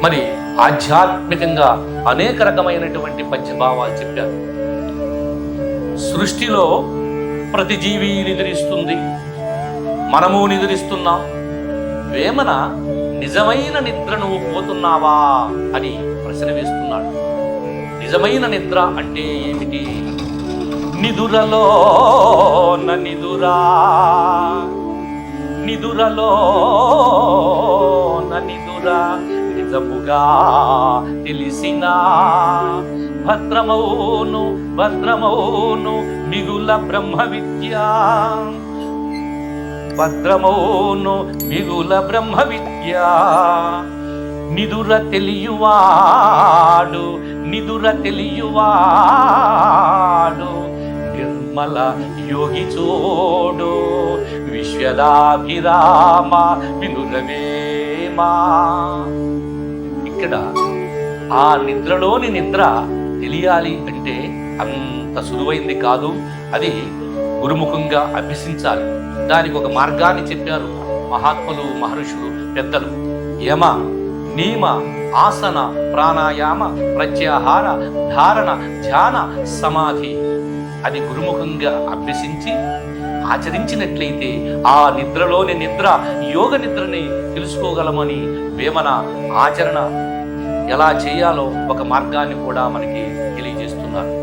మరి ఆధ్యాత్మికంగా అనేక రకమైనటువంటి పంచభావాలు చెప్పారు. సృష్టిలో ప్రతి జీవి నిద్రిస్తుంది, మనము నిద్రిస్తున్నాం. వేమన నిజమైన నిద్ర నువ్వు పోతున్నావా అని ప్రశ్న వేస్తున్నాడు. నిజమైన నిద్ర అంటే ఏమిటి? నిదురలో నిదురా, నిదురలో నిదురా నిజముగా తెలిసిన భద్రమౌను భద్రమౌను మిగుల బ్రహ్మ విద్య, భద్రమౌను మిగుల బ్రహ్మ విద్య. నిదుర తెలియువాడు, నిదుర తెలియువాడు నిర్మల యోగి చూడు, విశ్వదాభిరామ వినురవేమా. ఇక్కడ ఆ నిద్రలోని నిద్ర తెలియాలి అంటే అంత సులువైంది కాదు. అది గురుముఖంగా అభ్యసించాలి. దానికి ఒక మార్గాన్ని చెప్పారు మహాత్ములు, మహర్షులు, పెద్దలు. యమ, నియమ, ఆసన, ప్రాణాయామ, ప్రత్యాహార, ధారణ, ధ్యాన, సమాధి అది గురుముఖంగా అభ్యసించి ఆచరించినట్లయితే ఆ నిద్రలోని నిద్ర యోగ నిద్రని తెలుసుకోగలమని వేమన ఆచరణ ఎలా చేయాలో ఒక మార్గాన్ని కూడా మనకి తెలియజేస్తున్నారు.